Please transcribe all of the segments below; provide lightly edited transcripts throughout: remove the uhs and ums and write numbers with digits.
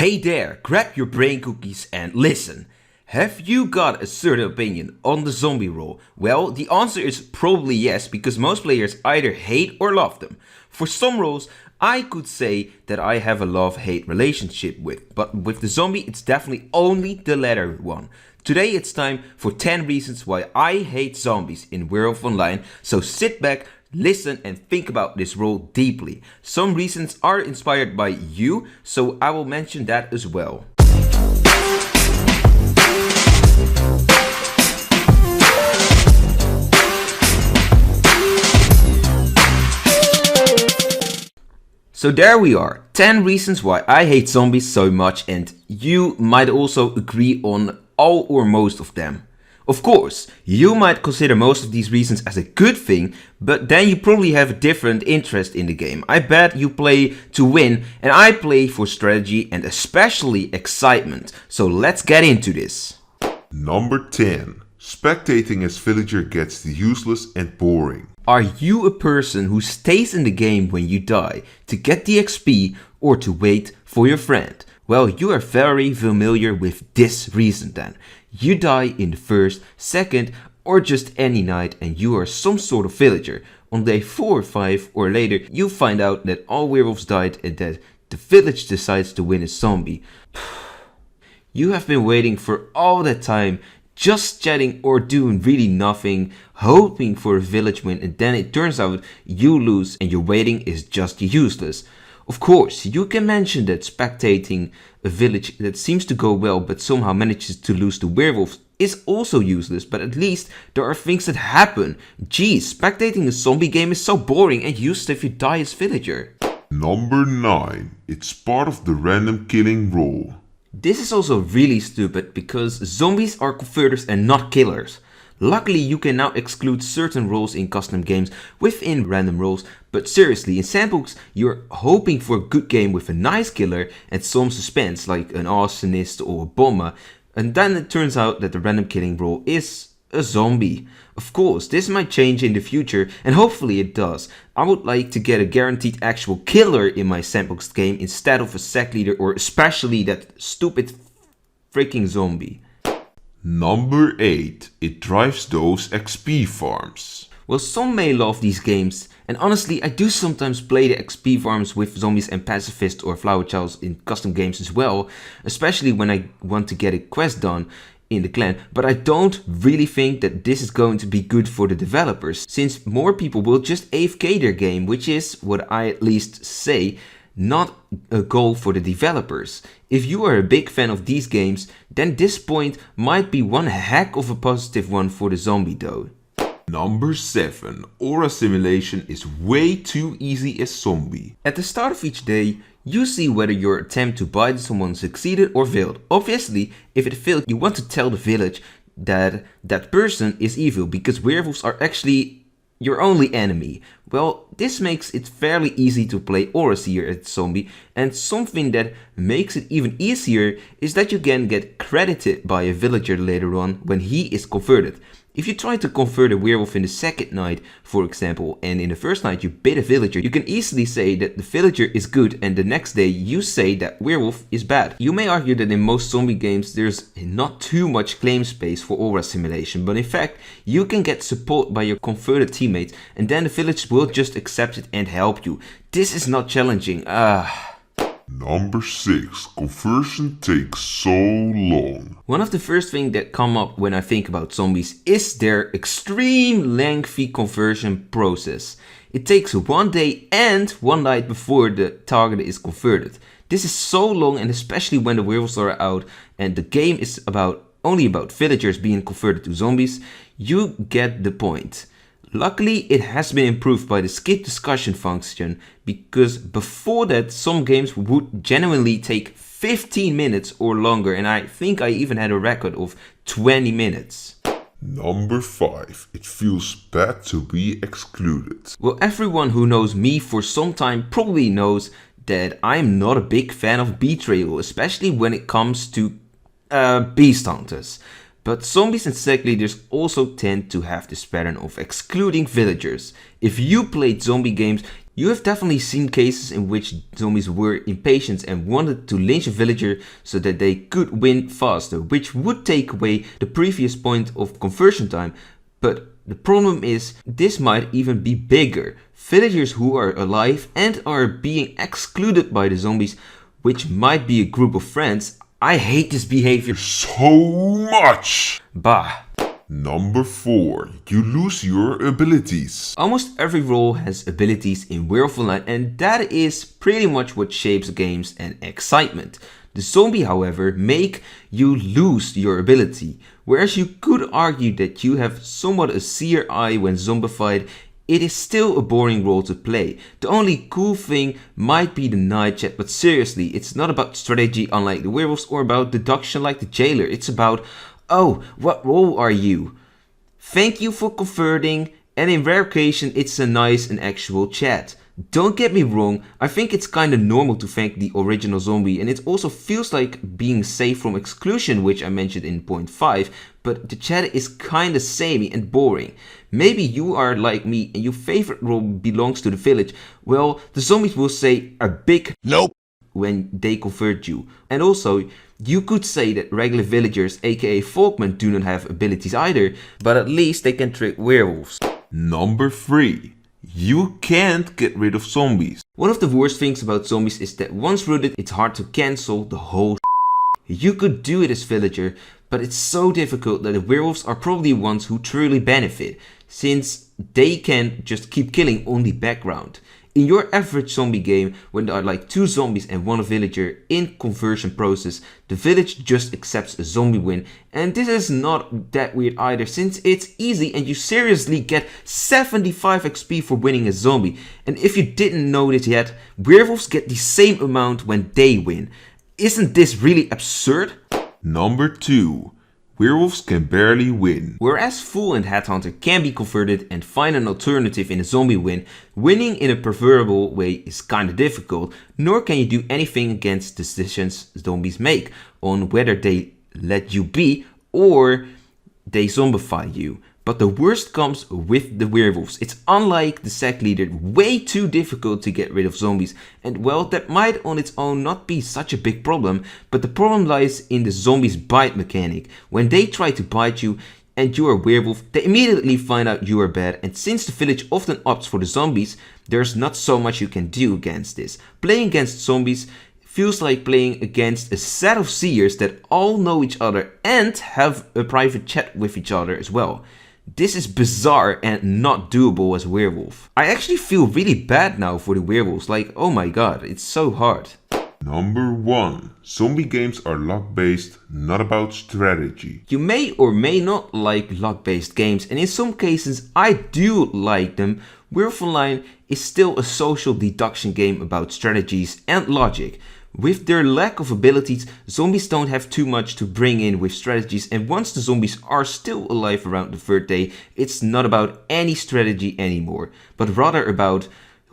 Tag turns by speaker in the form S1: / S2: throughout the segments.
S1: Hey there, grab your brain cookies and listen. Have you got a certain opinion on the zombie role? Well, the answer is probably yes, because most players either hate or love them. For some roles, I could say that I have a love-hate relationship with, but with the zombie, it's definitely only the latter one. Today it's time for 10 reasons why I hate zombies in Werewolf Online, so sit back, listen and think about this role deeply. Some reasons are inspired by you, so I will mention that as well. So there we are, 10 reasons why I hate zombies so much, and you might also agree on all or most of them. Of course, you might consider most of these reasons as a good thing, but then you probably have a different interest in the game. I bet you play to win, and I play for strategy and especially excitement. So let's get into this.
S2: Number 10. Spectating as villager gets useless and boring.
S1: Are you a person who stays in the game when you die to get the XP or to wait for your friend? Well, you are very familiar with this reason then. You die in the first, second or just any night and you are some sort of villager. On day 4 or 5 or later you find out that all werewolves died and that the village decides to win a zombie. You have been waiting for all that time, just chatting or doing really nothing, hoping for a village win, and then it turns out you lose and your waiting is just useless. Of course, you can mention that spectating a village that seems to go well but somehow manages to lose to werewolves is also useless, but at least there are things that happen. Geez, spectating a zombie game is so boring and useless if you die as villager.
S2: Number 9. It's part of the random killing role.
S1: This is also really stupid because zombies are converters and not killers. Luckily you can now exclude certain roles in custom games within random roles, but seriously, in sandbox you're hoping for a good game with a nice killer and some suspense like an arsonist or a bomber, and then it turns out that the random killing role is a zombie. Of course, this might change in the future and hopefully it does. I would like to get a guaranteed actual killer in my sandbox game instead of a sec leader or especially that stupid freaking zombie.
S2: Number 8. It drives those XP farms.
S1: Well, some may love these games, and honestly I do sometimes play the XP farms with zombies and pacifists or flower childs in custom games as well, especially when I want to get a quest done in the clan, but I don't really think that this is going to be good for the developers, since more people will just AFK their game, which is what I at least say, not a goal for the developers. If you are a big fan of these games, then this point might be one heck of a positive one for the zombie though.
S2: Number 7. Aura simulation is way too easy as zombie.
S1: At the start of each day, you see whether your attempt to bite someone succeeded or failed. Obviously, if it failed, you want to tell the village that that person is evil because werewolves are actually your only enemy. Well, this makes it fairly easy to play Aura Seer as zombie, and something that makes it even easier is that you can get credited by a villager later on when he is converted. If you try to convert a werewolf in the second night, for example, and in the first night you bit a villager, you can easily say that the villager is good and the next day you say that werewolf is bad. You may argue that in most zombie games there's not too much claim space for aura simulation, but in fact you can get support by your converted teammates and then the village will just accept it and help you. This is not challenging.
S2: Number 6. Conversion takes so long.
S1: One of the first things that come up when I think about zombies is their extreme lengthy conversion process. It takes 1 day and 1 night before the target is converted. This is so long, and especially when the werewolves are out and the game is only about villagers being converted to zombies, you get the point. Luckily, it has been improved by the skip discussion function, because before that some games would genuinely take 15 minutes or longer, and I think I even had a record of 20 minutes.
S2: Number 5. It feels bad to be excluded.
S1: Well, everyone who knows me for some time probably knows that I'm not a big fan of betrayal, especially when it comes to beast hunters. But zombies and sect leaders also tend to have this pattern of excluding villagers. If you played zombie games, You have definitely seen cases in which zombies were impatient and wanted to lynch a villager so that they could win faster, which would take away the previous point of conversion time. But the problem is, this might even be bigger. Villagers who are alive and are being excluded by the zombies, which might be a group of friends. I hate this behavior
S2: so much.
S1: Bah.
S2: Number 4. You lose your abilities.
S1: Almost every role has abilities in Werewolf Online, and that is pretty much what shapes games and excitement. The zombie, however, make you lose your ability. Whereas you could argue that you have somewhat a seer eye when zombified, it is still a boring role to play. The only cool thing might be the night chat, but seriously, it's not about strategy unlike the werewolves or about deduction like the jailer. It's about, oh, what role are you? Thank you for converting, and in rare occasion it's a nice and actual chat. Don't get me wrong, I think it's kinda normal to thank the original zombie, and it also feels like being safe from exclusion, which I mentioned in point 5, but the chat is kinda samey and boring. Maybe you are like me and your favorite role belongs to the village. Well, the zombies will say a big nope when they convert you. And also, you could say that regular villagers, aka folkmen, do not have abilities either, but at least they can trick werewolves.
S2: Number 3. You can't get rid of zombies.
S1: One of the worst things about zombies is that once rooted, it's hard to cancel the whole You could do it as villager, but it's so difficult that the werewolves are probably ones who truly benefit, since they can just keep killing on the background. In your average zombie game, when there are like 2 zombies and 1 villager in conversion process, the village just accepts a zombie win, and this is not that weird either, since it's easy and you seriously get 75 XP for winning a zombie. And if you didn't know this yet, werewolves get the same amount when they win. Isn't this really absurd?
S2: Number 2. Werewolves can barely win.
S1: Whereas Fool and Headhunter can be converted and find an alternative in a zombie win, winning in a preferable way is kinda difficult, nor can you do anything against decisions zombies make on whether they let you be or they zombify you. But the worst comes with the werewolves. It's unlike the sect leader, way too difficult to get rid of zombies. And well, that might on its own not be such a big problem, but the problem lies in the zombies bite mechanic. When they try to bite you and you are a werewolf, they immediately find out you are bad, and since the village often opts for the zombies, there's not so much you can do against this. Playing against zombies feels like playing against a set of seers that all know each other and have a private chat with each other as well. This is bizarre and not doable as a werewolf. I actually feel really bad now for the werewolves, like oh my god, it's so hard.
S2: Number 1. Zombie games are luck-based, not about strategy.
S1: You may or may not like luck-based games, and in some cases I do like them. Werewolf Online is still a social deduction game about strategies and logic. With their lack of abilities, zombies don't have too much to bring in with strategies, and once the zombies are still alive around the 3rd day, it's not about any strategy anymore, but rather about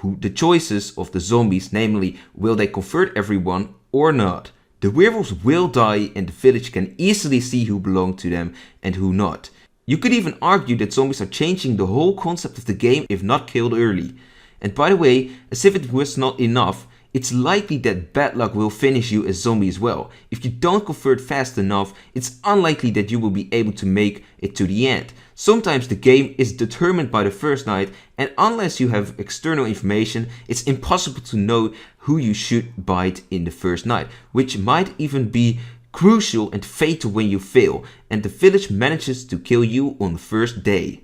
S1: the choices of the zombies, namely, will they convert everyone or not. The werewolves will die and the village can easily see who belong to them and who not. You could even argue that zombies are changing the whole concept of the game if not killed early. And by the way, as if it was not enough, it's likely that bad luck will finish you as zombie as well. If you don't convert fast enough, it's unlikely that you will be able to make it to the end. Sometimes the game is determined by the first night, and unless you have external information, it's impossible to know who you should bite in the first night, which might even be crucial and fatal when you fail, and the village manages to kill you on the first day.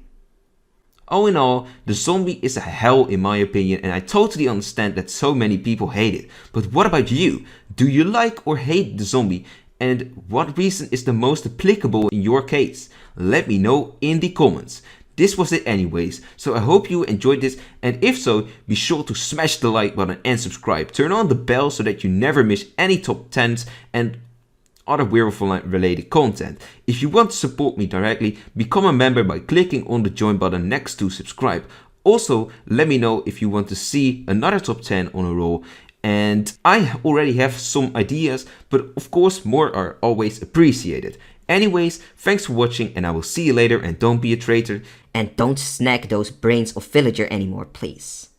S1: All in all, the zombie is a hell in my opinion, and I totally understand that so many people hate it. But what about you? Do you like or hate the zombie? And what reason is the most applicable in your case? Let me know in the comments. This was it anyways, so I hope you enjoyed this, and if so, be sure to smash the like button and subscribe. Turn on the bell so that you never miss any top 10s and other Werewolf Online related content. If you want to support me directly, become a member by clicking on the join button next to subscribe. Also, let me know if you want to see another top 10 on a roll, and I already have some ideas, but of course more are always appreciated. Anyways, thanks for watching and I will see you later, and don't be a traitor.
S3: And don't snack those brains of Villager anymore, please.